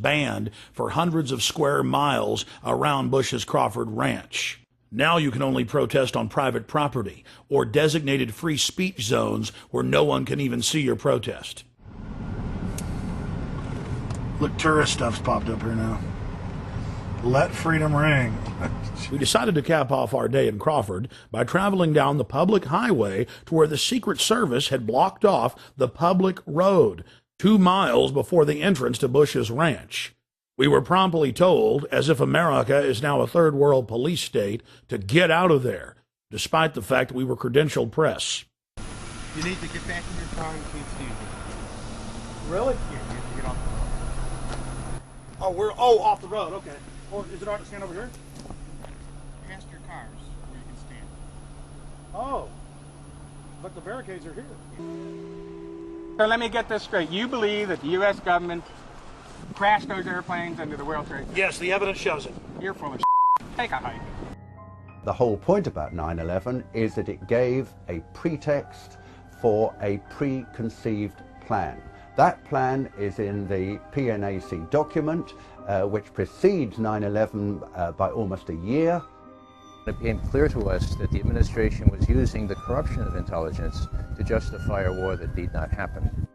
banned for hundreds of square miles around Bush's Crawford Ranch. Now you can only protest on private property or designated free speech zones where no one can even see your protest. Look, tourist stuff's popped up here now. Let freedom ring. We decided to cap off our day in Crawford by traveling down the public highway to where the Secret Service had blocked off the public road 2 miles before the entrance to Bush's ranch. We were promptly told, as if America is now a third world police state, to get out of there, despite the fact we were credentialed press. You need to get back in your car and keep standing. Really? Yeah, you have to get off the road. Oh, we're off the road. Okay. Or is it all right to stand over here? Past your cars where you can stand. Oh, but the barricades are here. So let me get this straight. You believe that the U.S. government crashed those airplanes into the World Trade Center? Yes, the evidence shows it. You're full of Take a hike. The whole point about 9/11 is that it gave a pretext for a preconceived plan. That plan is in the PNAC document, which precedes 9/11 by almost a year. It became clear to us that the administration was using the corruption of intelligence to justify a war that did not happen.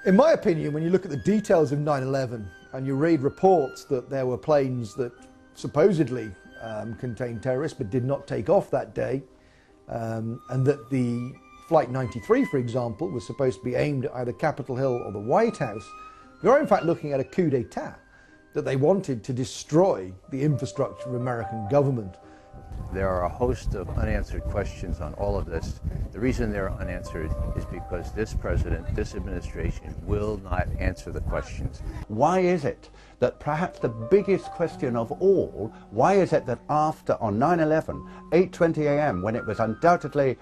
In my opinion, when you look at the details of 9/11 and you read reports that there were planes that supposedly contained terrorists but did not take off that day, and that the Flight 93, for example, was supposed to be aimed at either Capitol Hill or the White House, we are in fact looking at a coup d'etat, that they wanted to destroy the infrastructure of American government. There are a host of unanswered questions on all of this. The reason they're unanswered is because this president, this administration, will not answer the questions. Why is it that perhaps the biggest question of all, why is it that after, on 9/11, 8:20 a.m., when it was undoubtedly,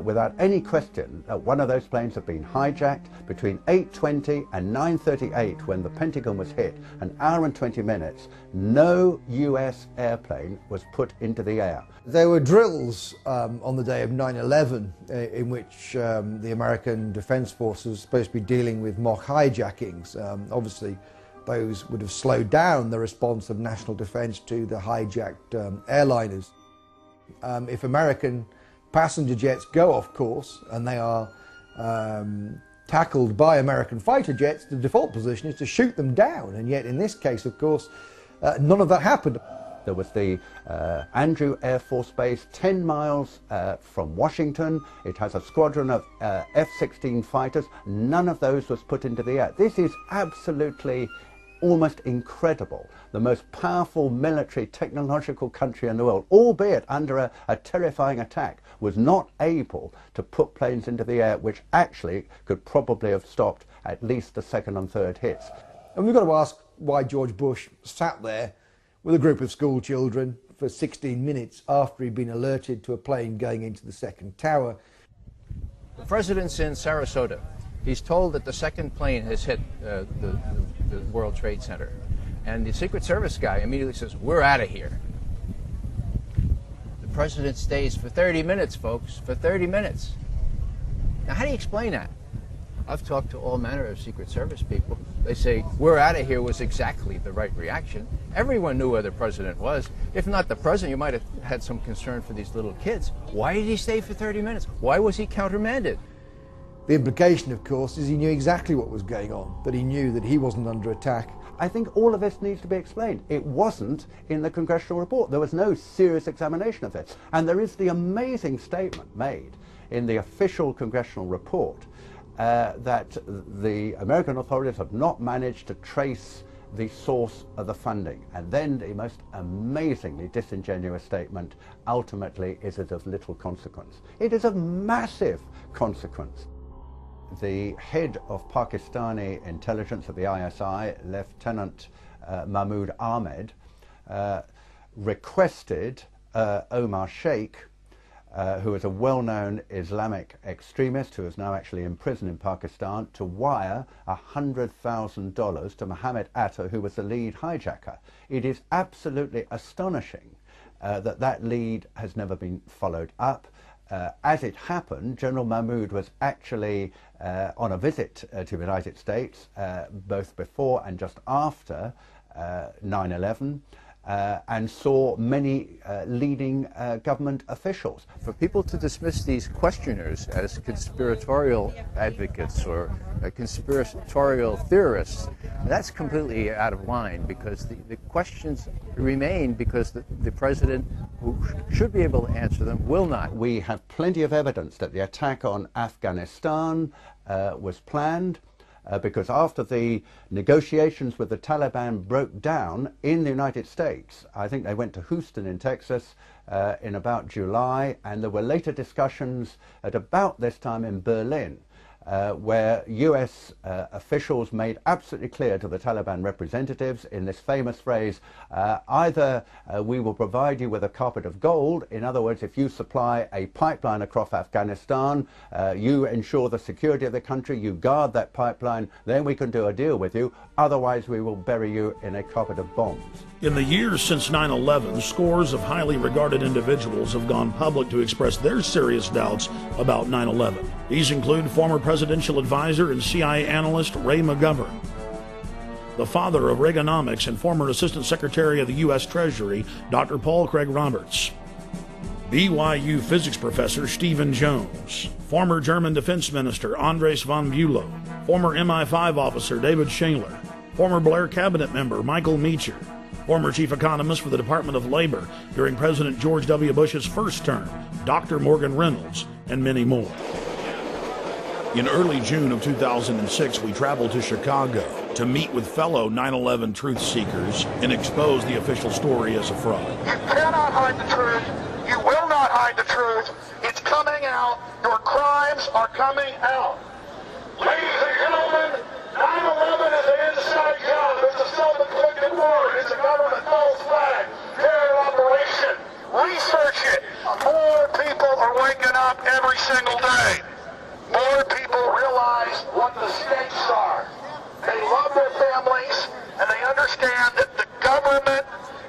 without any question, one of those planes had been hijacked, between 8:20 and 9:38, when the Pentagon was hit, an hour and 20 minutes, no US airplane was put into the air. There were drills on the day of 9/11 in which the American Defense Force was supposed to be dealing with mock hijackings. Obviously, those would have slowed down the response of national defense to the hijacked airliners. If American passenger jets go off course and they are tackled by American fighter jets, the default position is to shoot them down, and yet in this case, of course, none of that happened. There was the Andrew Air Force Base 10 miles from Washington. It has a squadron of F-16 fighters. None of those was put into the air. This is absolutely almost incredible. The most powerful military technological country in the world, albeit under a terrifying attack, was not able to put planes into the air, which actually could probably have stopped at least the second and third hits. And we've got to ask why George Bush sat there with a group of school children for 16 minutes after he'd been alerted to a plane going into the second tower. The president's in Sarasota. He's told that the second plane has hit the World Trade Center. And the Secret Service guy immediately says, "We're out of here." The president stays for 30 minutes, folks, for 30 minutes. Now, how do you explain that? I've talked to all manner of Secret Service people. They say, "We're out of here" was exactly the right reaction. Everyone knew where the president was. If not the president, you might have had some concern for these little kids. Why did he stay for 30 minutes? Why was he countermanded? The implication, of course, is he knew exactly what was going on, that he knew that he wasn't under attack. I think all of this needs to be explained. It wasn't in the congressional report. There was no serious examination of this. And there is the amazing statement made in the official congressional report that the American authorities have not managed to trace the source of the funding. And then the most amazingly disingenuous statement, ultimately, is it of little consequence. It is of massive consequence. The head of Pakistani intelligence at the ISI, Lieutenant Mahmoud Ahmed, requested Omar Sheikh, who is a well-known Islamic extremist who is now actually in prison in Pakistan, to wire $100,000 to Mohammed Atta, who was the lead hijacker. It is absolutely astonishing that that lead has never been followed up. as it happened, General Mahmoud was actually on a visit to the United States, both before and just after 9/11, and saw many leading government officials. For people to dismiss these questioners as conspiratorial advocates or conspiratorial theorists, that's completely out of line, because the questions remain because the president, who should be able to answer them, will not. We have plenty of evidence that the attack on Afghanistan was planned. Because after the negotiations with the Taliban broke down in the United States, I think they went to Houston in Texas in about July, and there were later discussions at about this time in Berlin, where US officials made absolutely clear to the Taliban representatives in this famous phrase, either we will provide you with a carpet of gold, in other words, if you supply a pipeline across Afghanistan, you ensure the security of the country, you guard that pipeline, then we can do a deal with you, otherwise we will bury you in a carpet of bombs. In the years since 9/11, scores of highly regarded individuals have gone public to express their serious doubts about 9/11. These include former presidential advisor and CIA analyst Ray McGovern, the father of Reaganomics and former Assistant Secretary of the U.S. Treasury, Dr. Paul Craig Roberts, BYU physics professor Stephen Jones, former German Defense Minister Andres von Bülow, former MI5 officer David Shaler, former Blair cabinet member Michael Meacher, former chief economist for the Department of Labor during President George W. Bush's first term, Dr. Morgan Reynolds, and many more. In early June of 2006, we traveled to Chicago to meet with fellow 9/11 truth seekers and expose the official story as a fraud. You cannot hide the truth. You will not hide the truth. It's coming out. Your crimes are coming out. Ladies and gentlemen, 9/11 is an inside job. It's a self-inflicted war. It's a government false flag terror operation. Research it. More people are waking up every single day. More people realize what the stakes are. They love their families, and they understand that the government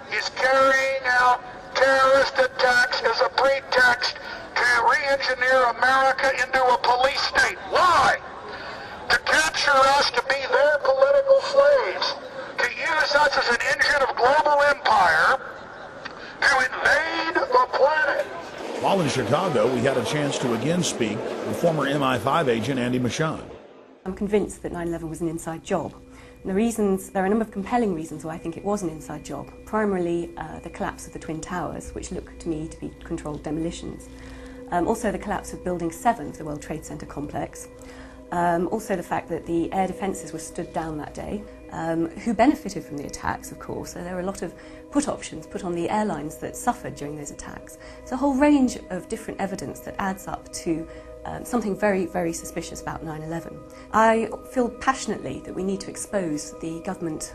is carrying out terrorist attacks as a pretext to re-engineer America into a police state. Why? To capture us, to be their political slaves, to use us as an engine of global empire, to invade the planet. While in Chicago, we had a chance to again speak with former MI5 agent Andy Michaud. I'm convinced that 9/11 was an inside job. And there are a number of compelling reasons why I think it was an inside job. Primarily the collapse of the Twin Towers, which look to me to be controlled demolitions. Also the collapse of Building 7 of the World Trade Center complex. Also the fact that the air defences were stood down that day, who benefited from the attacks, of course. So there were a lot of put options put on the airlines that suffered during those attacks. It's a whole range of different evidence that adds up to something very, very suspicious about 9/11. I feel passionately that we need to expose the government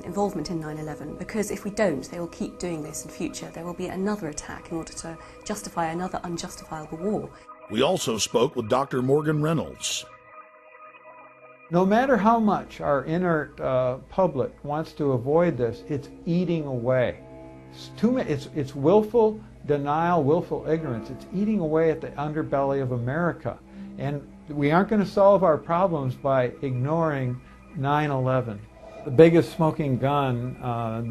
involvement in 9/11, because if we don't, they will keep doing this in future. There will be another attack in order to justify another unjustifiable war. We also spoke with Dr. Morgan Reynolds. No matter how much our inert public wants to avoid this, it's eating away. It's willful denial, willful ignorance. It's eating away at the underbelly of America. And we aren't going to solve our problems by ignoring 9/11. The biggest smoking gun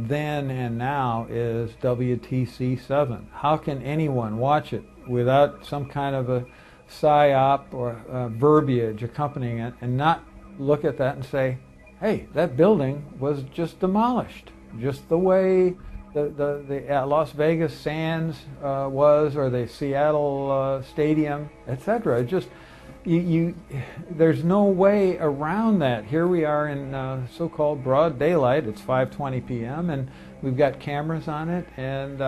then and now is WTC-7. How can anyone watch it without some kind of a psyop or verbiage accompanying it and not look at that and say, hey, that building was just demolished, just the way the Las Vegas Sands was, or the Seattle Stadium, etc. Just there's no way around that. Here we are in so-called broad daylight. It's 5:20 p.m. and we've got cameras on it. And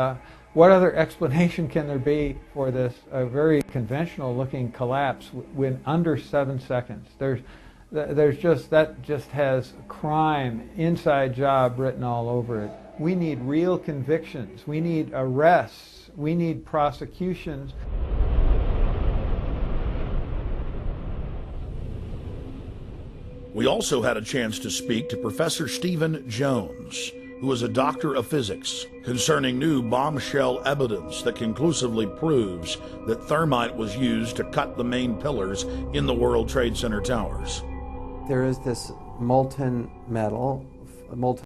what other explanation can there be for this very conventional-looking collapse in under 7 seconds? That just has crime, inside job written all over it. We need real convictions. We need arrests. We need prosecutions. We also had a chance to speak to Professor Stephen Jones, who was a doctor of physics, concerning new bombshell evidence that conclusively proves that thermite was used to cut the main pillars in the World Trade Center towers. There is this molten metal, molten